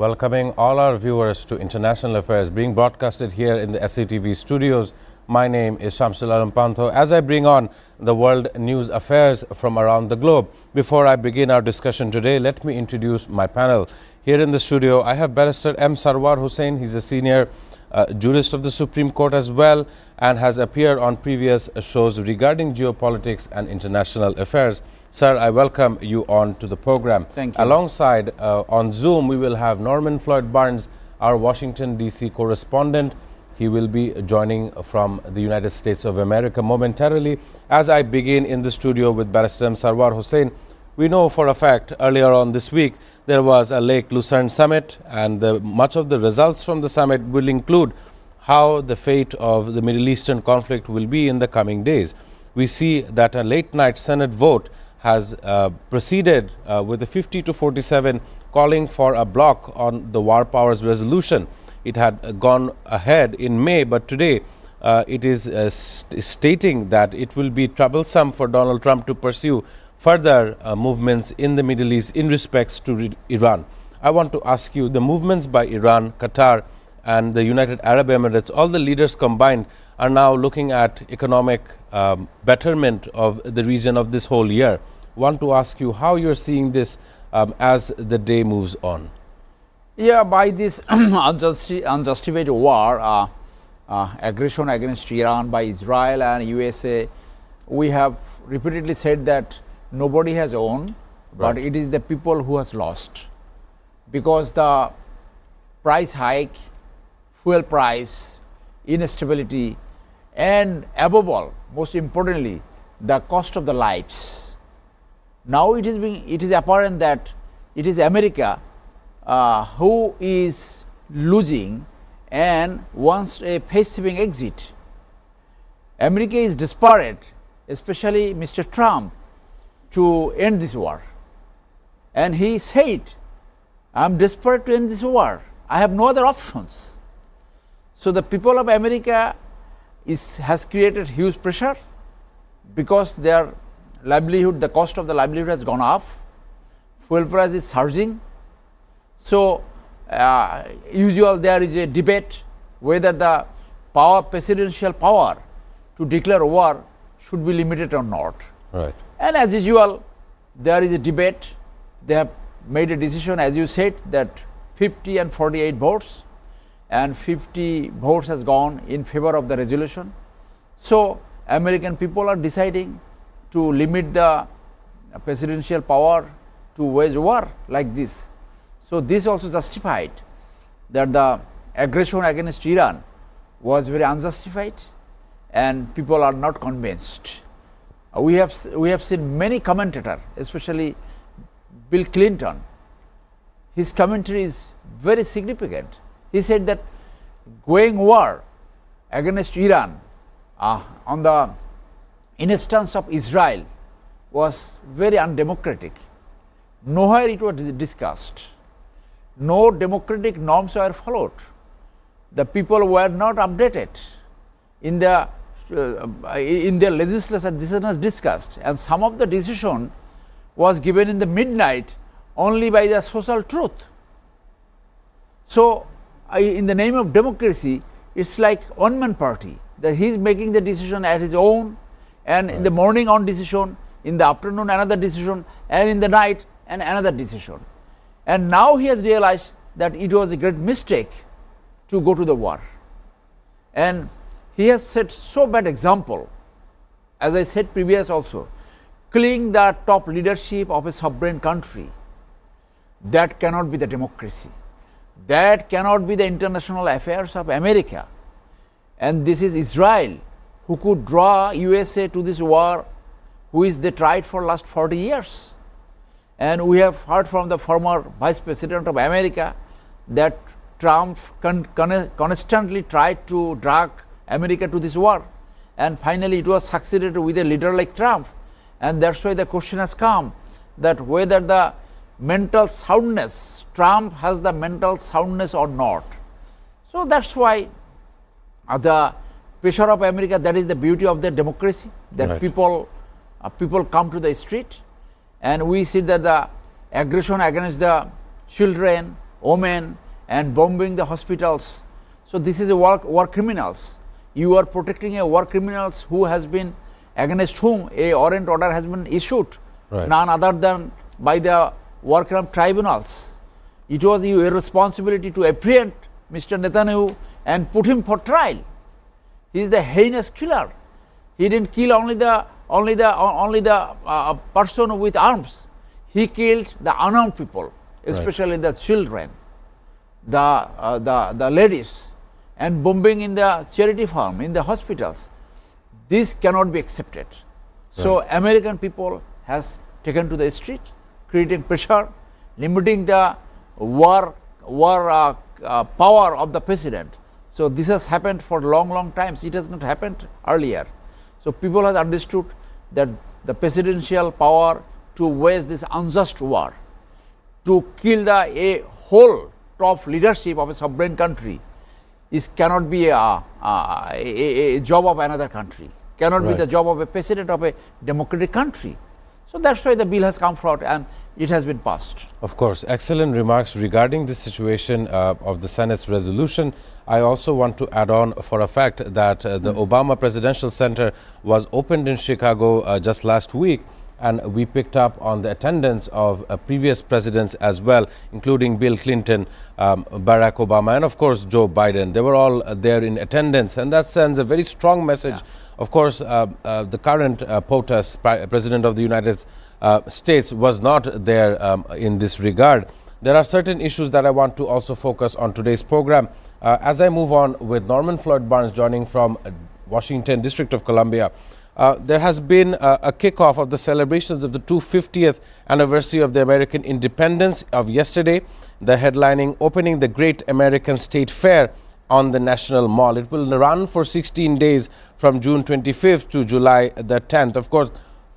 welcoming all our viewers to International Affairs being broadcasted here in the SATV studios. My name is Shamsul Alam Pantho. As I bring on the world news affairs from around the globe, before I begin our discussion today, let me introduce my panel. Here in the studio, I have Barrister M. Sarwar Hussain. He's a senior jurist of the Supreme Court as well and has appeared on previous shows regarding geopolitics and international affairs. Sir, I welcome you on to the program. Thank you. Alongside on Zoom, we will have Norman Floyd Barnes, our Washington, D.C. correspondent. He will be joining from the United States of America momentarily. As I begin in the studio with Barrister M. Sarwar Hussain, we know for a fact earlier on this week there was a Lake Lucerne summit, and much of the results from the summit will include how the fate of the Middle Eastern conflict will be in the coming days. We see that a late night Senate vote has proceeded with a 50 to 47 calling for a block on the war powers resolution. It had gone ahead in May, but today it is stating that it will be troublesome for Donald Trump to pursue further movements in the Middle East in respects to Iran. I want to ask you, the movements by Iran, Qatar and the United Arab Emirates, all the leaders combined are now looking at economic betterment of the region of this whole year. Want to ask you how you're seeing this as the day moves on. Yeah, by this unjustified war, aggression against Iran by Israel and USA, we have repeatedly said that nobody has won, but it is the people who has lost. Because the price hike, fuel price, instability, and above all, most importantly, the cost of the lives. Now it is apparent that it is America who is losing and wants a face-saving exit. America is desperate, especially Mr. Trump, to end this war. And he said, I am desperate to end this war. I have no other options. So the people of America has created huge pressure because their livelihood, the cost of the livelihood has gone up. Fuel price is surging. So usual there is a debate whether the presidential power to declare war should be limited or not. Right. And as usual, there is a debate. They have made a decision, as you said, that 50 and 48 votes, and 50 votes has gone in favor of the resolution. So American people are deciding to limit the presidential power to wage war like this. So this also justified that the aggression against Iran was very unjustified, and people are not convinced. We have seen many commentators, especially Bill Clinton. His commentary is very significant. He said that going war against Iran on the instance of Israel was very undemocratic. Nowhere it was discussed. No democratic norms were followed. The people were not updated. In their legislature, this was discussed, and some of the decision was given in the midnight only by the social truth. So, in the name of democracy, it's like one-man party, that he is making the decision at his own, and in the morning on decision, in the afternoon another decision, and in the night another decision. And now he has realized that it was a great mistake to go to the war. And he has set so bad example, as I said previous also, killing the top leadership of a sovereign country. That cannot be the democracy. That cannot be the international affairs of America. And this is Israel who could draw USA to this war, which they tried for last 40 years. And we have heard from the former Vice President of America that Trump constantly tried to drag America to this war, and finally it was succeeded with a leader like Trump. And that's why the question has come that whether the mental soundness, Trump has the mental soundness or not. So that's why the pressure of America, that is the beauty of the democracy, that people come to the street, and we see that the aggression against the children, women and bombing the hospitals. So this is a war criminals. You are protecting a war criminals who has been, against whom a warrant order has been issued, Right. none other than by the war crime tribunals. It was your responsibility to apprehend Mr. Netanyahu and put him for trial. He is the heinous killer. He didn't kill only the person with arms. He killed the unarmed people, especially the children, the ladies, and bombing in the charity farm, in the hospitals. This cannot be accepted. So American people has taken to the street, creating pressure, limiting the war power of the president. So this has happened for long times. It has not happened earlier. So people have understood that the presidential power to wage this unjust war, to kill a whole top leadership of a sovereign country, cannot be a job of another country, cannot be the job of a president of a democratic country. So that's why the bill has come forward and it has been passed. Of course, excellent remarks regarding the situation of the Senate's resolution. I also want to add on for a fact that the Obama Presidential Center was opened in Chicago just last week, and we picked up on the attendance of previous presidents as well, including Bill Clinton, Barack Obama, and of course Joe Biden. They were all there in attendance, and that sends a very strong message. Of course, the current POTUS, President of the United States, was not there in this regard. There are certain issues that I want to also focus on today's program. As I move on with Norman Floyd Barnes joining from Washington, District of Columbia, there has been a kickoff of the celebrations of the 250th anniversary of the American independence of yesterday, the headlining opening the Great American State Fair on the National Mall. It will run for 16 days from June 25th to July the 10th. Of course,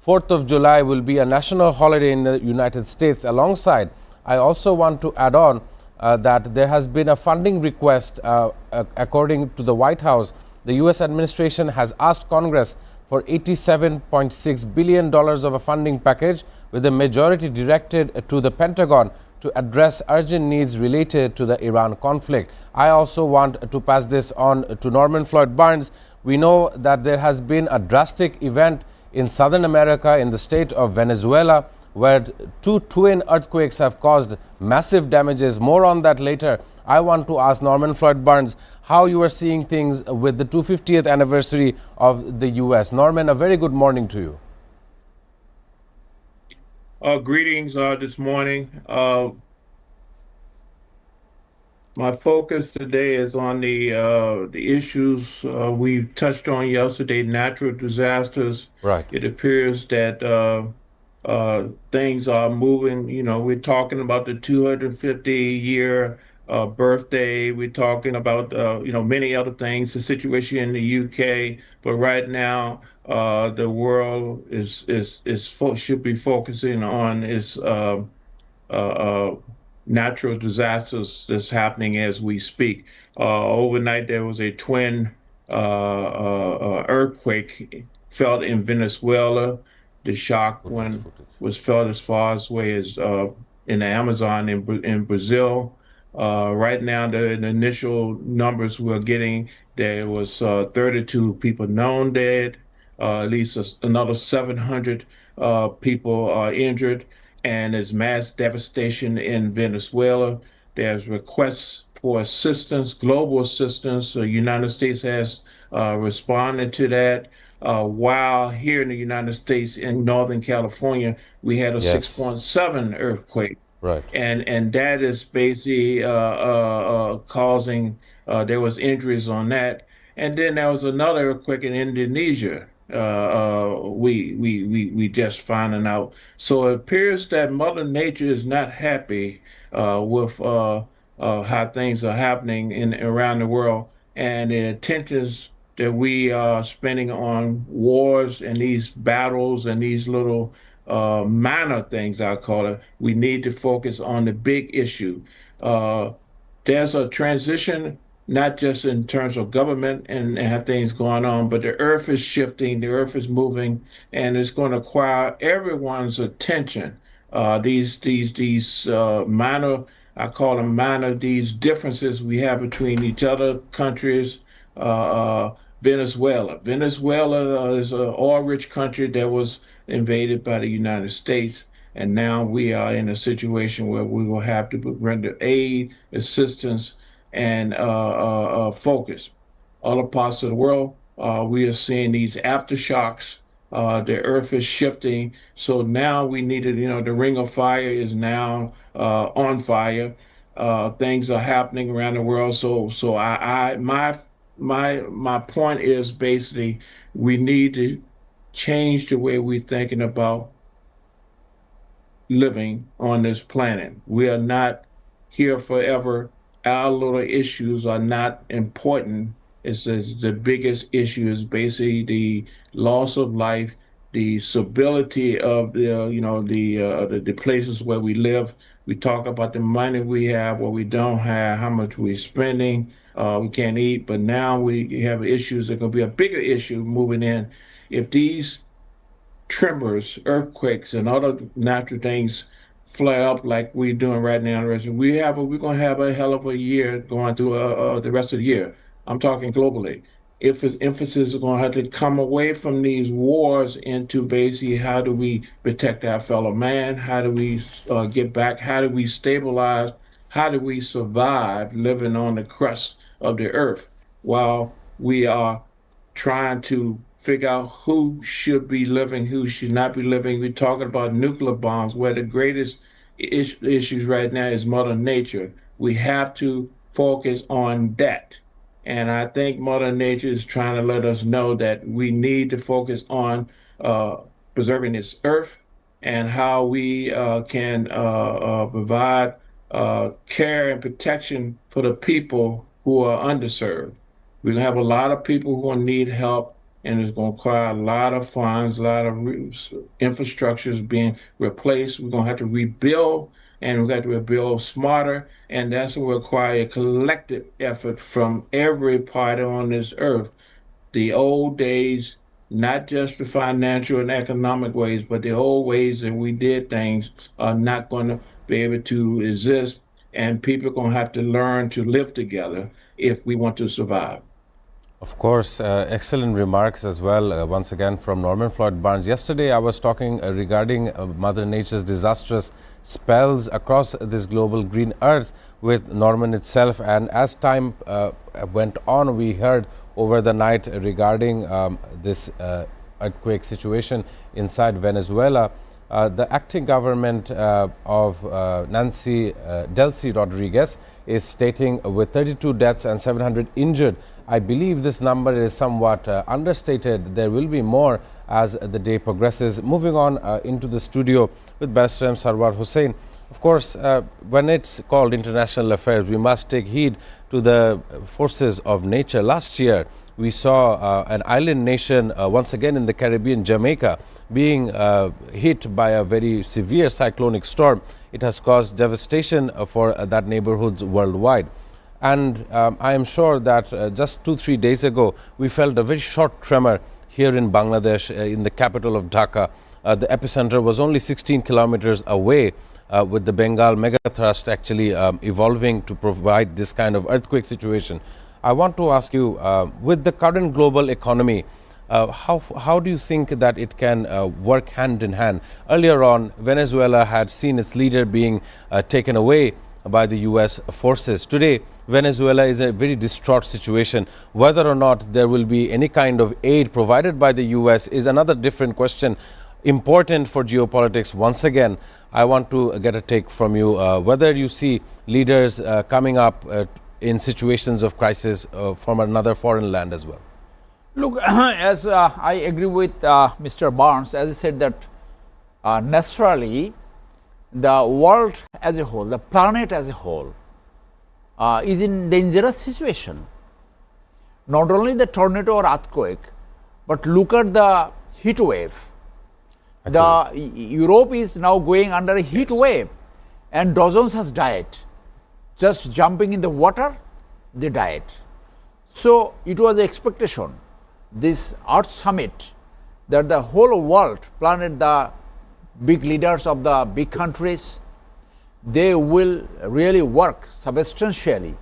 4th of July will be a national holiday in the United States. Alongside, I also want to add on that there has been a funding request. According to the White House, the U.S. administration has asked Congress for $87.6 billion of a funding package, with the majority directed to the Pentagon to address urgent needs related to the Iran conflict. I also want to pass this on to Norman Floyd Barnes. We know that there has been a drastic event in Southern America, in the state of Venezuela, where two twin earthquakes have caused massive damages. More on that later. I want to ask Norman Floyd Barnes how you are seeing things with the 250th anniversary of the U.S. Norman, a very good morning to you. Greetings this morning. My focus today is on the issues we touched on yesterday, natural disasters. Right. It appears that things are moving. You know, we're talking about the 250-year birthday. We're talking about many other things, the situation in the UK. But right now, the world should be focusing on its natural disasters that's happening as we speak. Overnight, there was a twin earthquake felt in Venezuela. The shock one was felt as far away as in the Amazon in Brazil. Right now, the initial numbers we're getting, there was 32 people known dead, at least another 700 people are injured, and there's mass devastation in Venezuela. There's requests for assistance, global assistance. The United States has responded to that. While here in the United States, in Northern California, we had a 6.7 earthquake. Right. And that is basically causing, there was injuries on that. And then there was another earthquake in Indonesia. We just finding out. So it appears that Mother Nature is not happy with how things are happening around the world, and the attentions that we are spending on wars and these battles and these little minor things, I call it. We need to focus on the big issue. There's a transition, not just in terms of government and have things going on, but the earth is shifting, the earth is moving, and it's going to require everyone's attention. These minor I call them minor, these differences we have between each other countries. Venezuela. Venezuela is an oil-rich country that was invaded by the United States, and now we are in a situation where we will have to render aid, assistance, and focus. Other parts of the world, we are seeing these aftershocks. The earth is shifting, so now we needed, the ring of fire is now on fire. Things are happening around the world. So my point is basically we need to change the way we're thinking about living on this planet. We are not here forever. Our little issues are not important. It's the biggest issue is basically the loss of life, the stability of the places where we live. We talk about the money we have, what we don't have, how much we're spending. We can't eat, but now we have issues that are going to be a bigger issue moving in. If these tremors, earthquakes, and other natural things flare up like we're doing right now, we're going to have a hell of a year going through the rest of the year. I'm talking globally. If its emphasis is going to have to come away from these wars into basically how do we protect our fellow man? How do we get back? How do we stabilize? How do we survive living on the crust of the earth while we are trying to figure out who should be living, who should not be living? We're talking about nuclear bombs, where the greatest issues right now is Mother Nature. We have to focus on that. And I think Mother Nature is trying to let us know that we need to focus on preserving this earth and how we can provide care and protection for the people who are underserved. We're going to have a lot of people who will need help, and it's going to require a lot of funds, a lot of infrastructures being replaced. We're going to have to rebuild, and we've got to rebuild smarter, and that's going to require a collective effort from every party on this earth. The old days, not just the financial and economic ways, but the old ways that we did things are not going to be able to exist, and people are going to have to learn to live together if we want to survive. Of course, excellent remarks as well, once again from Norman Floyd Barnes. Yesterday, I was talking regarding Mother Nature's disastrous spells across this global green earth with Norman itself. And as time went on, we heard over the night regarding this earthquake situation inside Venezuela. The acting government of Delcy Rodriguez is stating with 32 deaths and 700 injured. I believe this number is somewhat understated. There will be more as the day progresses. Moving on into the studio with Barrister Sarwar Hussain. Of course, when it's called international affairs, we must take heed to the forces of nature. Last year, we saw an island nation, once again in the Caribbean, Jamaica, being hit by a very severe cyclonic storm. It has caused devastation for that neighborhoods worldwide. And I am sure that just 2-3 days ago, we felt a very short tremor here in Bangladesh, in the capital of Dhaka. The epicenter was only 16 kilometers away, with the Bengal megathrust actually evolving to provide this kind of earthquake situation. I want to ask you, with the current global economy, how do you think that it can work hand in hand? Earlier on, Venezuela had seen its leader being taken away by the U.S. forces. Today, Venezuela is a very distraught situation. Whether or not there will be any kind of aid provided by the U.S. is another different question, important for geopolitics. Once again, I want to get a take from you, whether you see leaders coming up in situations of crisis from another foreign land as well. Look, as I agree with Mr. Barnes, as he said that naturally the world as a whole, the planet as a whole, is in dangerous situation. Not only the tornado or earthquake, but look at the heat wave. The Europe is now going under a heat wave, and dozens has died. Just jumping in the water, they died. So it was the expectation, this Earth Summit, that the whole world, planet, the big leaders of the big countries, they will really work substantially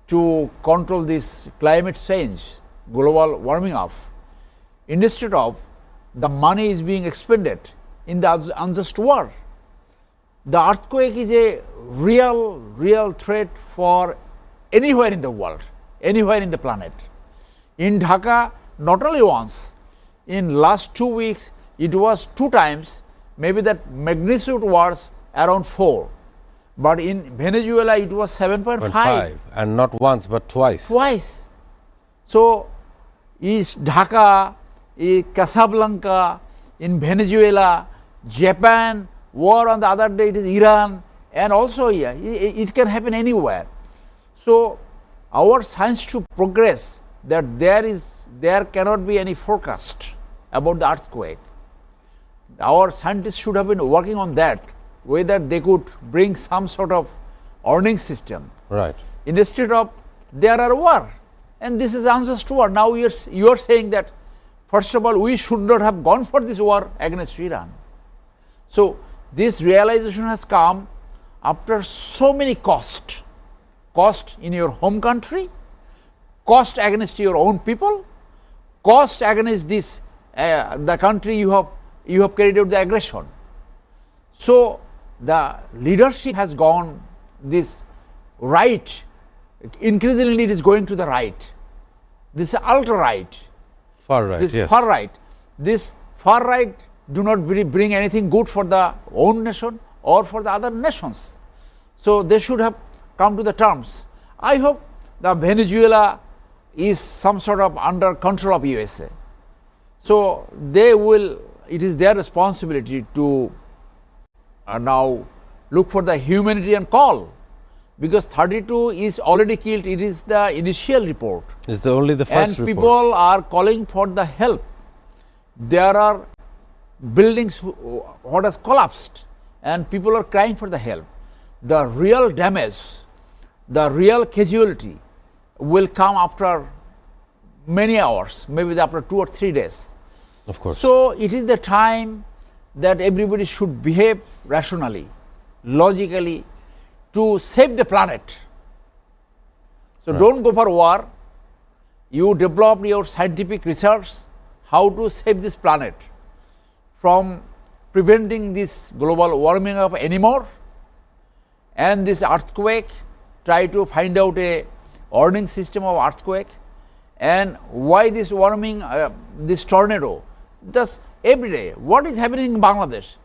to control this climate change, global warming off, instead of the money is being expended in the unjust war. The earthquake is a real threat for anywhere in the world, anywhere in the planet. In Dhaka, not only once, in last 2 weeks, it was 2 times, maybe that magnitude was around 4. But in Venezuela, it was 7.5. And not once, but twice. Twice. So, is Dhaka, is Casablanca, in Venezuela, Japan, war on the other day, it is Iran, and also here, it can happen anywhere. So, our science to progress that there cannot be any forecast about the earthquake. Our scientists should have been working on that, whether they could bring some sort of warning system. Right. Instead of there are war, and this is unjust war. Now you are saying that first of all we should not have gone for this war against Iran. So this realization has come after so many cost in your home country, cost against your own people, cost against this the country you have carried out the aggression. So the leadership has gone this right, increasingly it is going to the right, this ultra right, Far right, this yes. far right. This far right do not bring anything good for the own nation or for the other nations. So they should have come to the terms. I hope the Venezuela is some sort of under control of USA. So they will, it is their responsibility to now look for the humanitarian call, because 32 is already killed. It is the initial report. It's only the first and report. people are calling for the help. There are buildings what has collapsed and people are crying for the help. The real damage, the real casualty will come after many hours, maybe after 2 or 3 days. Of course. So it is the time that everybody should behave rationally, logically, to save the planet. So don't go for war. You develop your scientific research how to save this planet from preventing this global warming up anymore, and this earthquake, try to find out a warning system of earthquake, and why this warming, this tornado, just every day. What is happening in Bangladesh?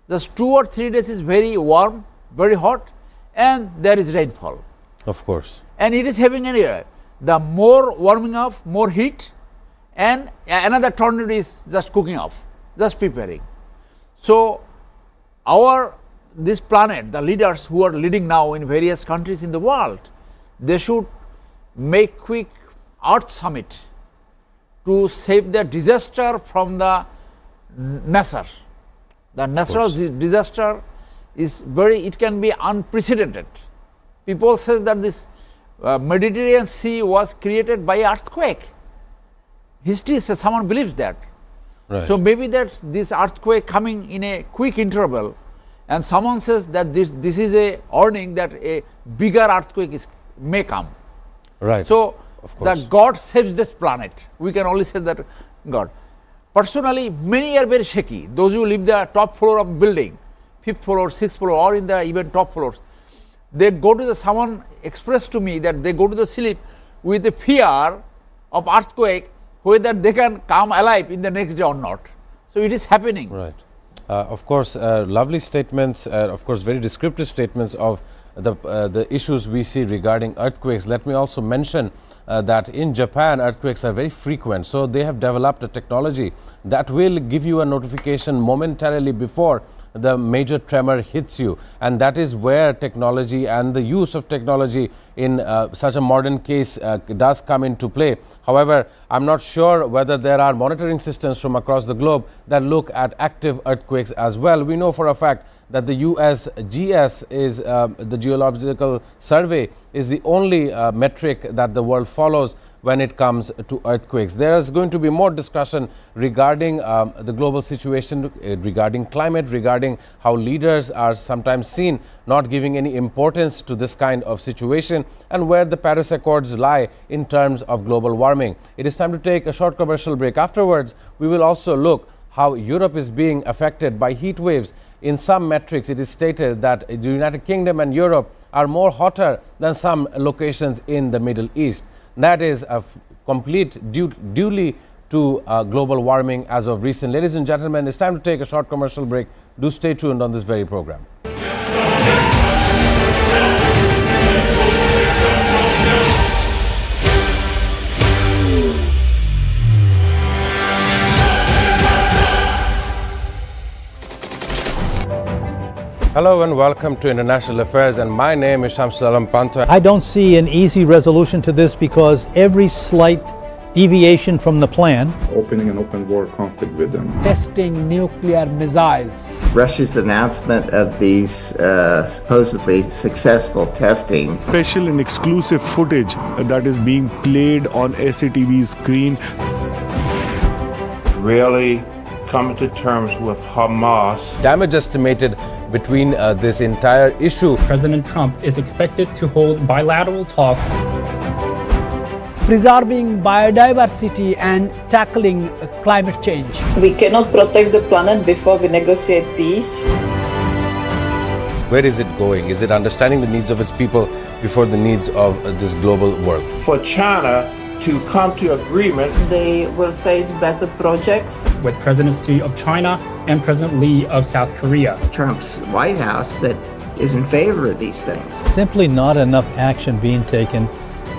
Just 2 or 3 days is very warm, very hot, and there is rainfall. Of course. And it is happening anywhere. The more warming up, more heat, and another tornado is just cooking off, just preparing. So this planet, the leaders who are leading now in various countries in the world, they should make quick Earth Summit to save the disaster from the nature. The natural disaster is it can be unprecedented. People say that this Mediterranean Sea was created by earthquake. History says someone believes that. Right. So maybe that this earthquake coming in a quick interval, and someone says that this is a warning that a bigger earthquake may come. Right. So of course. that God saves this planet. We can only say that God. Personally, many are very shaky. Those who live the top floor of building, 5th floor, 6th floor, or in the even top floors, they go to someone expressed to me that they go to the sleep with the fear of earthquake, whether they can come alive in the next day or not. So it is happening. Right. Of course, lovely statements, of course, very descriptive statements of the issues we see regarding earthquakes. Let me also mention that in Japan, earthquakes are very frequent. So they have developed a technology that will give you a notification momentarily before the major tremor hits you, and that is where technology and the use of technology in such a modern case does come into play. However, I'm not sure whether there are monitoring systems from across the globe that look at active earthquakes as well. We know for a fact that the USGS is the Geological Survey is the only metric that the world follows when it comes to earthquakes. There is going to be more discussion regarding the global situation, regarding climate, regarding how leaders are sometimes seen not giving any importance to this kind of situation, and where the Paris Accords lie in terms of global warming. It is time to take a short commercial break. Afterwards, we will also look how Europe is being affected by heat waves. In some metrics, it is stated that the United Kingdom and Europe are more hotter than some locations in the Middle East. That is a complete duly to global warming as of recent. Ladies and gentlemen, it's time to take a short commercial break. Do stay tuned on this very program. Hello and welcome to International Affairs, and my name is Shamsul Alam Panto. I don't see an easy resolution to this because every slight deviation from the plan, opening an open war conflict with them, testing nuclear missiles, Russia's announcement of these supposedly successful testing, special and exclusive footage that is being played on SATV screen, Really coming to terms with Hamas. Damage estimated between this entire issue. President Trump is expected to hold bilateral talks, preserving biodiversity and tackling climate change. We cannot protect the planet before we negotiate peace. Where is it going? Is it understanding the needs of its people before the needs of this global world? For China to come to agreement, They will face better projects. with presidency of China and President Lee of South Korea. Trump's White House that is in favor of these things. simply not enough action being taken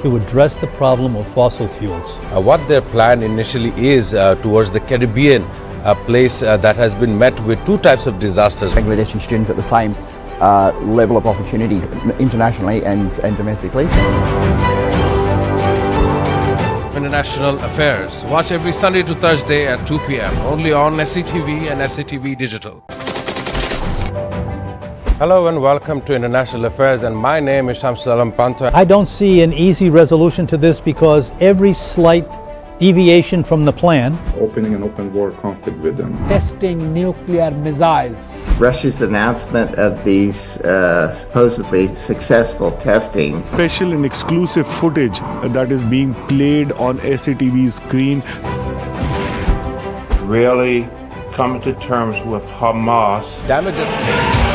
to address the problem of fossil fuels. What their plan initially is towards the Caribbean, a place that has been met with two types of disasters. Bangladeshi students at the same level of opportunity internationally and domestically. International Affairs. Watch every Sunday to Thursday at 2 p.m. only on SATV and SATV Digital. Hello and welcome to International Affairs, and my name is Shamsul Alam Panto. I don't see an easy resolution to this because every slight deviation from the plan, opening an open war conflict with them, Testing nuclear missiles, Russia's announcement of these supposedly successful testing, special and exclusive footage that is being played on SATV screen, really coming to terms with Hamas. Damage estimated.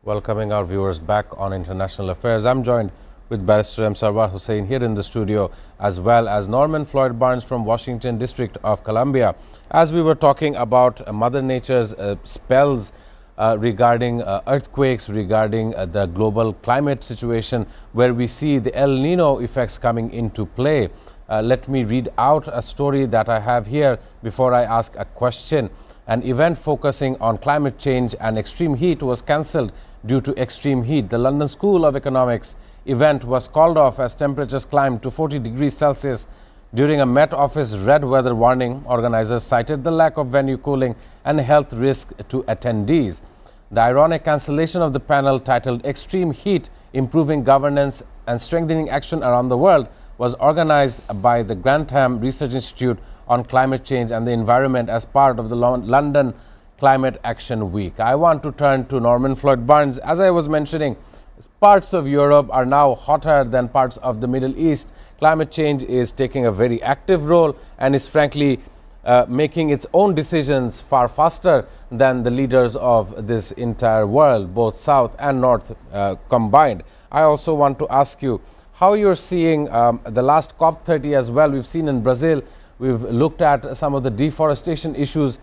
Welcoming our viewers back on International Affairs. I'm joined with Barrister M. Sarwar Hussain here in the studio, as well as Norman Floyd Barnes from Washington District of Columbia. As we were talking about Mother Nature's spells regarding earthquakes, regarding the global climate situation, where we see the El Nino effects coming into play. Let me read out a story that I have here before I ask a question. An event focusing on climate change and extreme heat was cancelled due to extreme heat. The London School of Economics event was called off as temperatures climbed to 40 degrees Celsius. During a Met Office red weather warning, organizers cited the lack of venue cooling and health risk to attendees. The ironic cancellation of the panel, titled Extreme Heat, Improving Governance and Strengthening Action Around the World, was organized by the Grantham Research Institute on Climate Change and the Environment as part of the London Climate Action Week. I want to turn to Norman Floyd Barnes. As I was mentioning, parts of Europe are now hotter than parts of the Middle East. Climate change is taking a very active role and is frankly making its own decisions far faster than the leaders of this entire world, both South and North combined. I also want to ask you how you're seeing the last COP30 as well. We've seen in Brazil, we've looked at some of the deforestation issues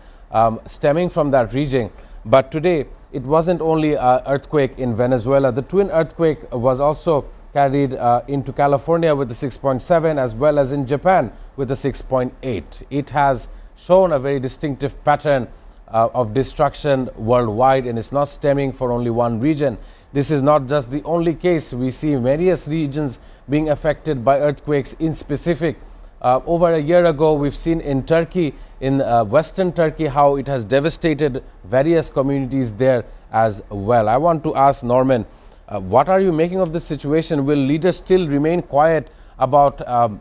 stemming from that region. But today, it wasn't only an earthquake in Venezuela. The twin earthquake was also carried into California with the 6.7, as well as in Japan with the 6.8. It has shown a very distinctive pattern of destruction worldwide, and it's not stemming for only one region. This is not just the only case. We see various regions being affected by earthquakes in specific Over a year ago, we've seen in Turkey, in Western Turkey, how it has devastated various communities there as well. I want to ask Norman, what are you making of this situation? Will leaders still remain quiet about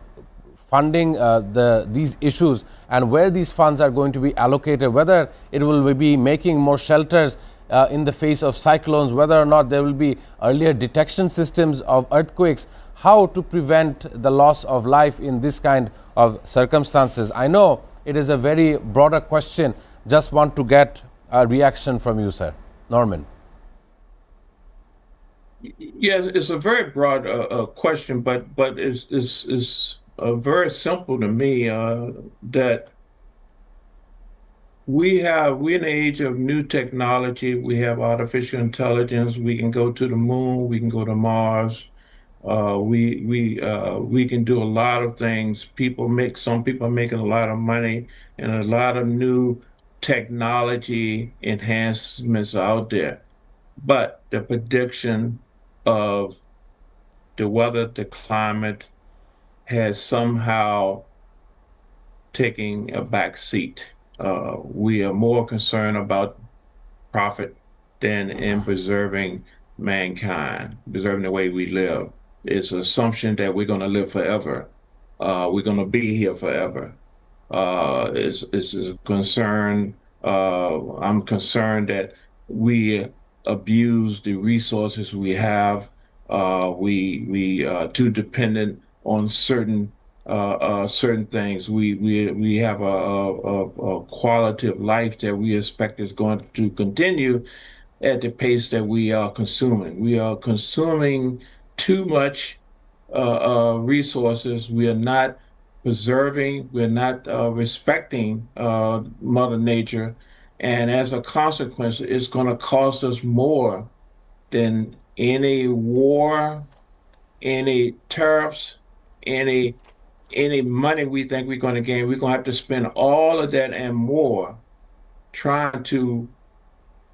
funding these issues and where these funds are going to be allocated, whether it will be making more shelters in the face of cyclones, whether or not there will be earlier detection systems of earthquakes, how to prevent the loss of life in this kind of circumstances? I know it is a very broader question. Just want to get a reaction from you, sir. Norman. Yeah, it's a very broad question, but it's very simple to me that we're in the age of new technology. We have artificial intelligence. We can go to the moon. We can go to Mars. We can do a lot of things. Some people are making a lot of money, and a lot of new technology enhancements out there. But the prediction of the weather, the climate, has somehow taken a back seat. We are more concerned about profit than in preserving mankind, preserving the way we live. It's an assumption that we're going to live forever. We're going to be here forever. It's a concern. I'm concerned that we abuse the resources we have. We too dependent on certain things. We have a quality of life that we expect is going to continue at the pace that we are consuming. We are consuming too much resources. We are not preserving. We're not respecting Mother Nature, and as a consequence, it's going to cost us more than any war, any tariffs, any money we think we're going to gain. We're going to have to spend all of that and more trying to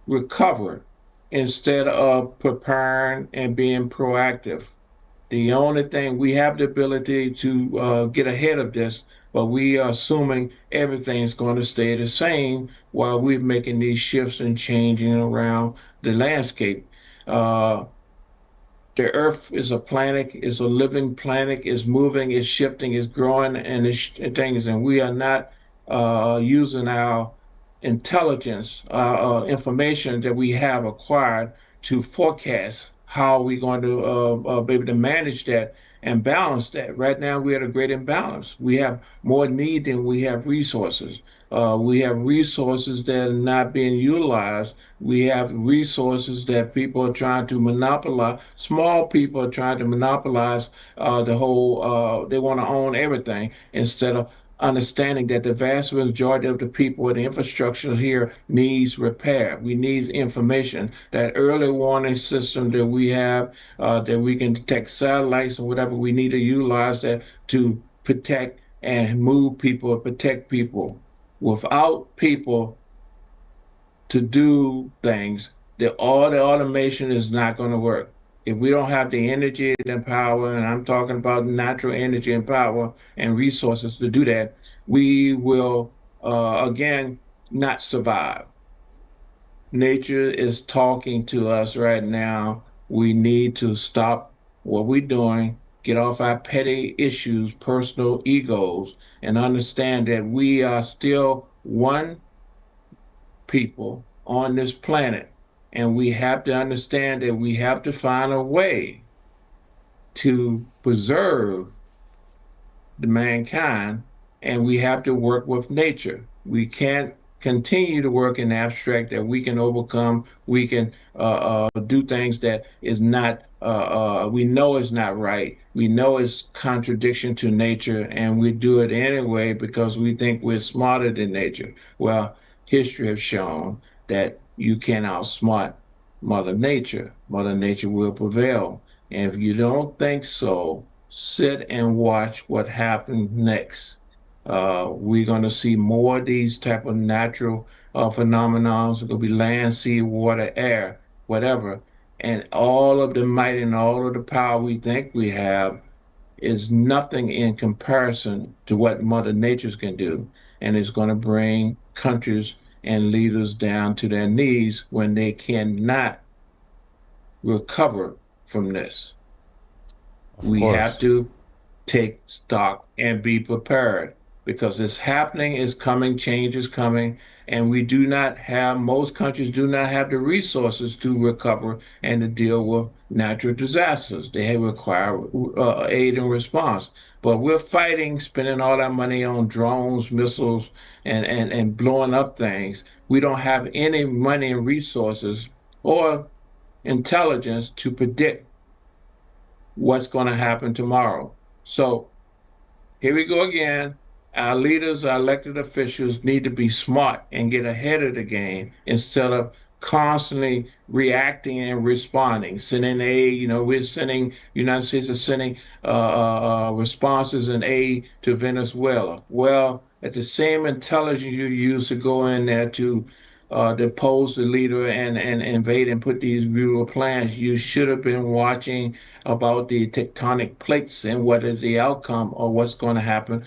recover instead of preparing and being proactive. The only thing, we have the ability to get ahead of this, but we are assuming everything's going to stay the same while we're making these shifts and changing around the landscape. The Earth is a planet, is a living planet, is moving, is shifting, is growing, and things. And we are not using our intelligence, information that we have acquired to forecast how we're going to be able to manage that and balance that. Right now, we're at a great imbalance. We have more need than we have resources. We have resources that are not being utilized. We have resources that people are trying to monopolize. Small people are trying to monopolize the whole, they want to own everything instead of understanding that the vast majority of the people and the infrastructure here needs repair. We need information. That early warning system that we have, that we can detect satellites or whatever, we need to utilize that to protect and move people, protect people. Without people to do things, all the automation is not going to work. If we don't have the energy and power, and I'm talking about natural energy and power and resources to do that, we will, again, not survive. Nature is talking to us right now. We need to stop what we're doing, get off our petty issues, personal egos, and understand that we are still one people on this planet. And we have to understand that we have to find a way to preserve the mankind, and we have to work with nature. We can't continue to work in abstract that we can overcome, we can do things that is not, we know is not right. We know it's contradiction to nature, and we do it anyway because we think we're smarter than nature. Well, history has shown that you can outsmart Mother Nature. Mother Nature will prevail. And if you don't think so, sit and watch what happens next. We're going to see more of these type of natural phenomena. It's going to be land, sea, water, air, whatever. And all of the might and all of the power we think we have is nothing in comparison to what Mother Nature can do, and it's going to bring countries and leaders down to their knees when they cannot recover from this. We have to take stock and be prepared because it's happening, it's coming, change is coming, and we do not have, most countries do not have the resources to recover and to deal with natural disasters. They require aid and response. But we're fighting, spending all that money on drones, missiles, and blowing up things. We don't have any money and resources or intelligence to predict what's going to happen tomorrow. So here we go again. Our leaders, our elected officials need to be smart and get ahead of the game instead of constantly reacting and responding, sending aid. You know, we're sending, United States is sending responses and aid to Venezuela. Well, at the same intelligence you use to go in there to depose the leader and invade and put these brutal plans, you should have been watching about the tectonic plates and what is the outcome or what's going to happen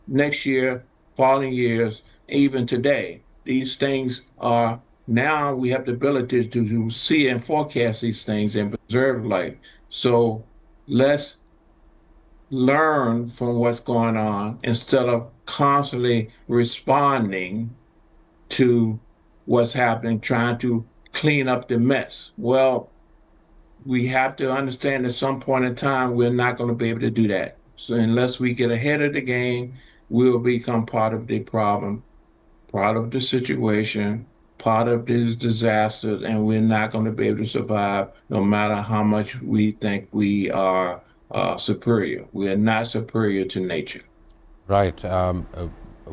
next year, following years, even today. These things are now we have the ability to see and forecast these things and preserve life. So let's learn from what's going on instead of constantly responding to what's happening, trying to clean up the mess. Well, we have to understand at some point in time, we're not going to be able to do that. So unless we get ahead of the game, we'll become part of the problem, part of the situation, part of these disasters, and we're not going to be able to survive no matter how much we think we are superior. We are not superior to nature. Right.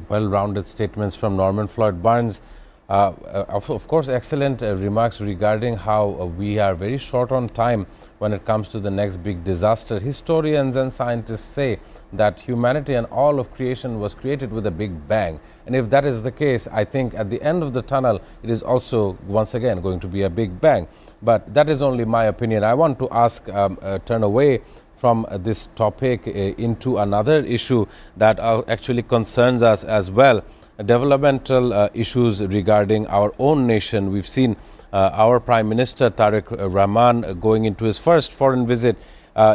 Well-rounded statements from Norman Floyd Barnes. Of course, excellent remarks regarding how we are very short on time when it comes to the next big disaster. Historians and scientists say that humanity and all of creation was created with a big bang. And if that is the case, I think at the end of the tunnel, it is also once again going to be a big bang. But that is only my opinion. I want to ask, turn away from this topic into another issue that actually concerns us as well. Developmental issues regarding our own nation. We've seen our Prime Minister Tariq Rahman going into his first foreign visit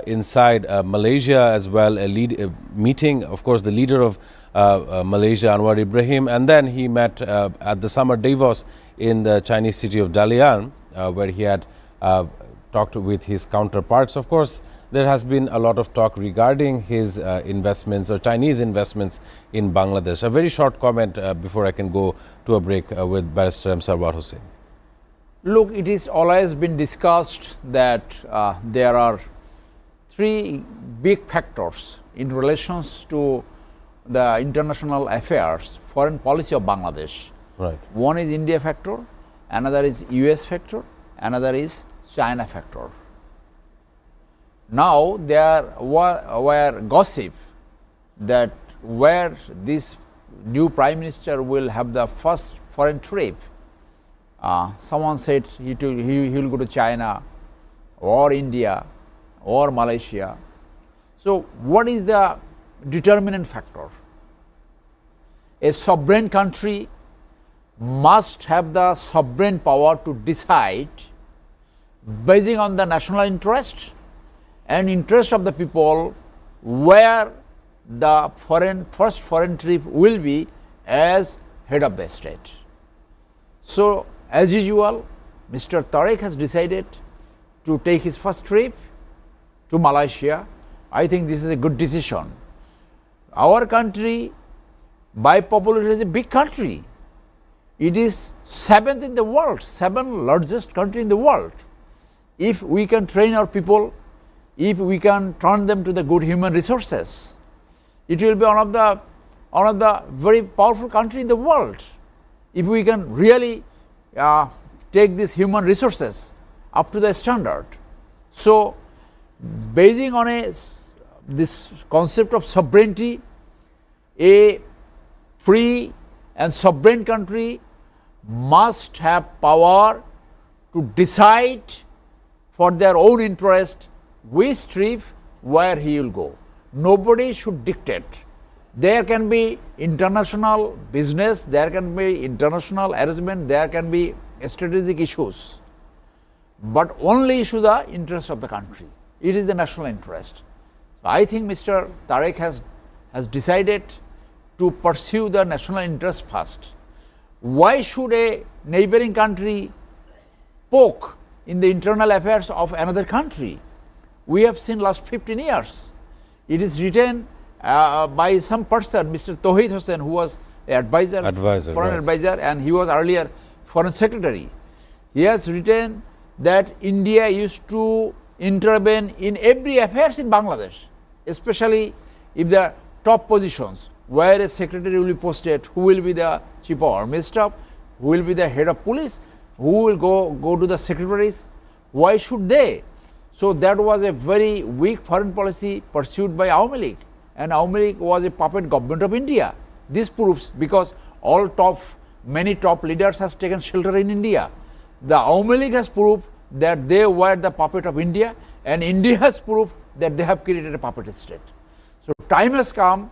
inside Malaysia as well, meeting, of course, the leader of Malaysia, Anwar Ibrahim, and then he met at the summer Davos in the Chinese city of Dalian, where he had talked with his counterparts. Of course, there has been a lot of talk regarding his investments or Chinese investments in Bangladesh. A very short comment before I can go to a break with Barrister M. Sarwar Hussain. Look, it is always been discussed that there are three big factors in relations to the international affairs, foreign policy of Bangladesh. Right. One is India factor, another is US factor, another is China factor. Now there were gossip that where this new Prime Minister will have the first foreign trip. Someone said he will go to China or India or Malaysia. So what is the determinant factor? A sovereign country must have the sovereign power to decide based on the national interest and interest of the people where the first foreign trip will be as head of the state. So as usual, Mr. Tariq has decided to take his first trip to Malaysia. I think this is a good decision. Our country by population is a big country. It is 7th in the world, 7th largest country in the world. If we can train our people, if we can turn them to the good human resources, it will be one of the very powerful country in the world. If we can really take these human resources up to the standard. So, basing on this concept of sovereignty, a free and sovereign country must have power to decide for their own interest which trip where he will go. Nobody should dictate. There can be international business, there can be international arrangement, there can be strategic issues, but only issue the interest of the country. It is the national interest. I think Mr. Tarek has decided to pursue the national interest first. Why should a neighboring country poke in the internal affairs of another country? We have seen last 15 years. It is written by some person, Mr. Tawheed Hussain, who was an foreign advisor, and he was earlier foreign secretary. He has written that India used to intervene in every affairs in Bangladesh, especially if the top positions where a secretary will be posted, who will be the chief of army staff, who will be the head of police, who will go to the secretaries. Why should they? So that was a very weak foreign policy pursued by Awami League, and Awami League was a puppet government of India. This proves, because many top leaders has taken shelter in India. The Awami League has proved that they were the puppet of India, and India has proved that they have created a puppet state. So time has come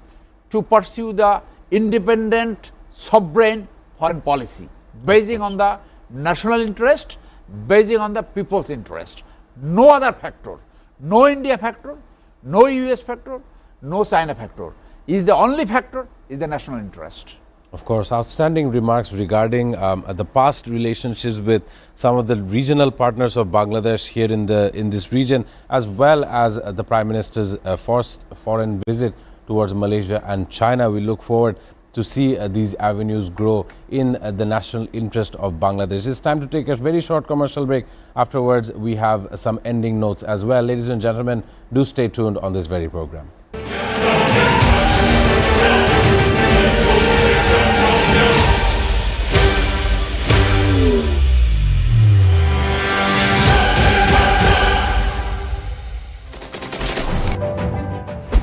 to pursue the independent, sovereign foreign policy, basing on the national interest, basing on the people's interest. No other factor, no India factor, no US factor, no China factor. Is the only factor is the national interest. Of course, outstanding remarks regarding the past relationships with some of the regional partners of Bangladesh here in this region, as well as the Prime Minister's first foreign visit towards Malaysia and China. We look forward to see these avenues grow in the national interest of Bangladesh. It's time to take a very short commercial break. Afterwards, we have some ending notes as well. Ladies and gentlemen, do stay tuned on this very program.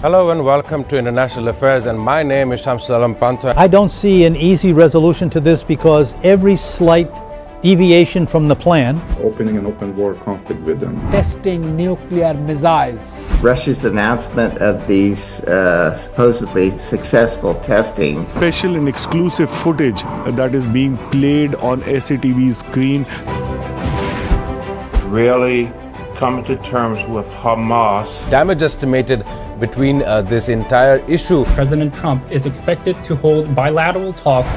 Hello and welcome to International Affairs, and my name is Shamsul Alam Pantha. I don't see an easy resolution to this because every slight deviation from the plan, opening an open war conflict with them, testing nuclear missiles, Russia's announcement of these supposedly successful testing, Special and exclusive footage that is being played on SATV screen. Really coming to terms with Hamas. Damage estimated between this entire issue. President Trump is expected to hold bilateral talks.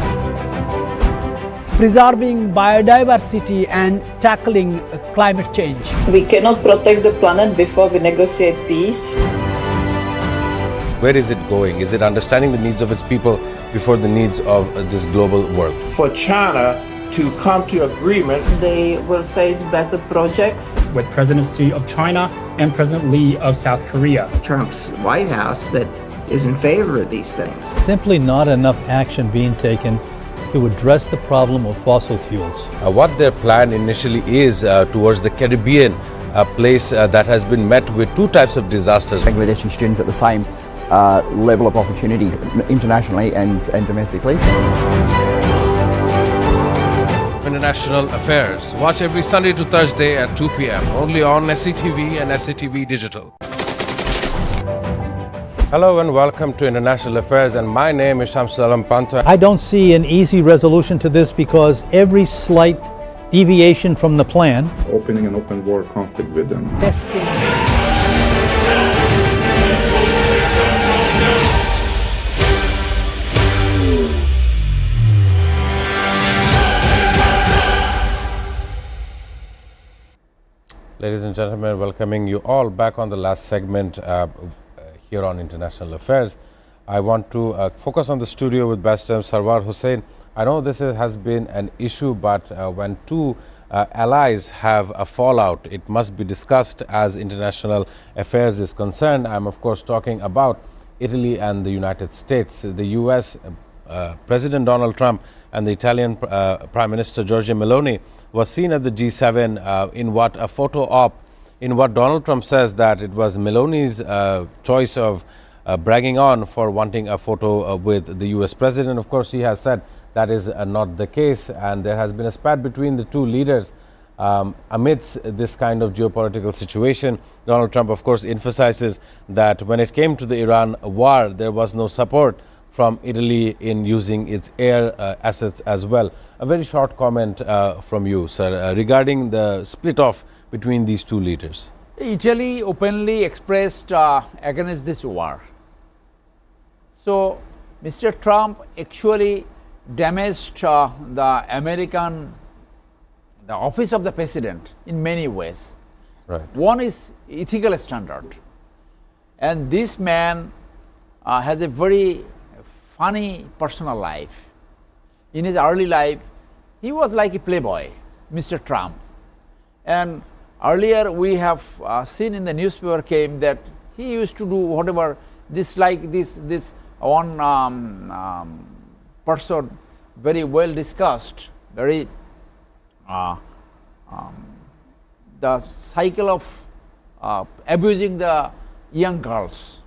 preserving biodiversity and tackling climate change. We cannot protect the planet before we negotiate peace. Where is it going? Is it understanding the needs of its people before the needs of this global world? For China to come to agreement, They will face better projects. With President Xi of China and President Lee of South Korea. Trump's White House that is in favor of these things. Simply not enough action being taken to address the problem of fossil fuels. What their plan initially is towards the Caribbean, a place that has been met with two types of disasters. Bangladeshi students at the same level of opportunity internationally and domestically. International Affairs. Watch every Sunday to Thursday at 2 p.m. only on SATV and SATV Digital. Hello and welcome to International Affairs, and my name is Shamsul Alam Pantha. I don't see an easy resolution to this because every slight deviation from the plan, opening an open war conflict with them, Testing. Ladies and gentlemen, welcoming you all back on the last segment here on International Affairs. I want to focus on the studio with Ambassador Sarwar Hussain. I know this has been an issue, but when two allies have a fallout, it must be discussed as international affairs is concerned. I'm of course talking about Italy and the United States. The US President Donald Trump and the Italian Prime Minister Giorgia Meloni was seen at the G7 in what a photo op, in what Donald Trump says that it was Meloni's choice of bragging on for wanting a photo with the US President. Of course, he has said that is not the case, and there has been a spat between the two leaders. Amidst this kind of geopolitical situation, Donald Trump, of course, emphasizes that when it came to the Iran war, there was no support from Italy in using its air assets as well. A very short comment from you, sir, regarding the split off between these two leaders. Italy openly expressed against this war. So, Mr. Trump actually damaged the office of the president in many ways. Right. One is ethical standard. And this man has a very funny personal life. In his early life, he was like a playboy, Mr. Trump. And earlier we have seen in the newspaper came that he used to do whatever, this one person, very well discussed, very the cycle of abusing the young girls.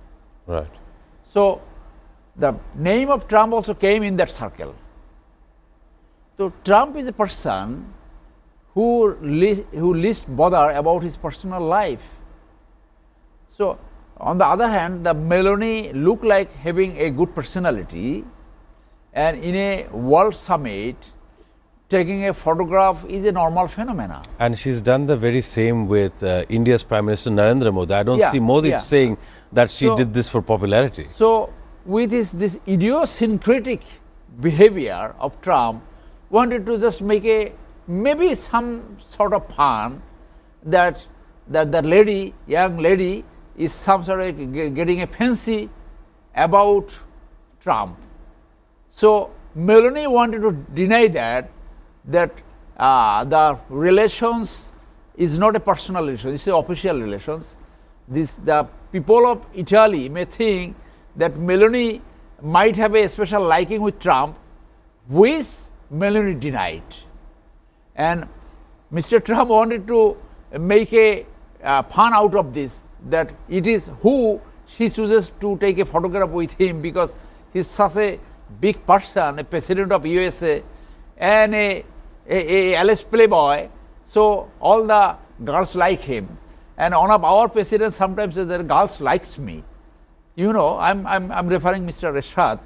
Right. So the name of Trump also came in that circle. So Trump is a person who least bother about his personal life. So on the other hand, the Meloni look like having a good personality, and in a world summit, taking a photograph is a normal phenomenon. And she's done the very same with India's Prime Minister Narendra Modi. I don't see Modi saying that she did this for popularity. So with this idiosyncratic behavior of Trump, wanted to just make a maybe some sort of fun that lady, young lady, is some sort of getting a fancy about Trump. So Meloni wanted to deny that the relations is not a personal relation, it's an official relations. The people of Italy may think that Meloni might have a special liking with Trump, which Meloni denied. And Mr. Trump wanted to make a fun out of this, that it is who she chooses to take a photograph with him because he's such a big person, a president of USA and a Alice playboy, so all the girls like him. And one of our presidents sometimes says that girls likes me. You know, I'm referring Mr. Rashad.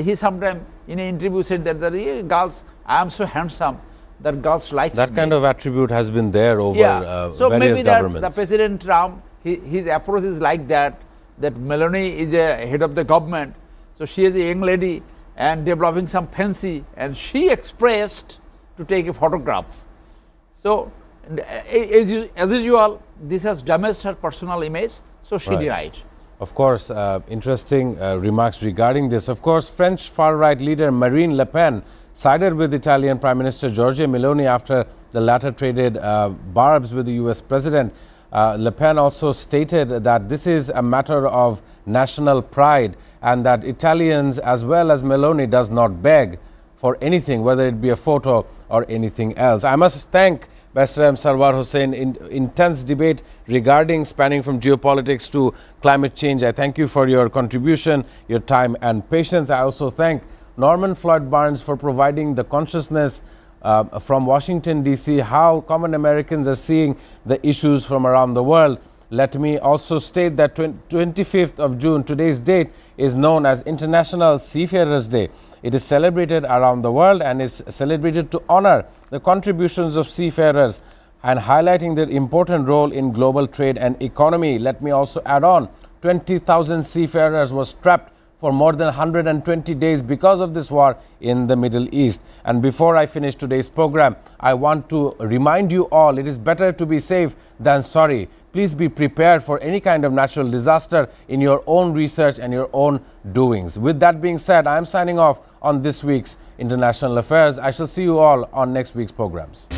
He sometimes in an interview said that girls, I am so handsome that girls likes me. That kind of attribute has been there over so various maybe governments. That the President Trump, his approach is like that Meloni is a head of the government, so she is a young lady and developing some fancy, and she expressed to take a photograph. So as usual, this has damaged her personal image, so she denied. Of course, interesting remarks regarding this. Of course, French far-right leader Marine Le Pen sided with Italian Prime Minister Giorgia Meloni after the latter traded barbs with the US President. Le Pen also stated that this is a matter of national pride and that Italians as well as Meloni does not beg for anything, whether it be a photo or anything else. I must thank Barrister M. Sarwar Hussain in intense debate regarding spanning from geopolitics to climate change. I thank you for your contribution, your time and patience. I also thank Norman Floyd Barnes for providing the consciousness from Washington, D.C., how common Americans are seeing the issues from around the world. Let me also state that 25th of June, today's date, is known as International Seafarers Day. It is celebrated around the world and is celebrated to honor the contributions of seafarers and highlighting their important role in global trade and economy. Let me also add on, 20,000 seafarers were trapped for more than 120 days because of this war in the Middle East. And before I finish today's program, I want to remind you all, it is better to be safe than sorry. Please be prepared for any kind of natural disaster in your own research and your own doings. With that being said, I am signing off on this week's International Affairs. I shall see you all on next week's programs.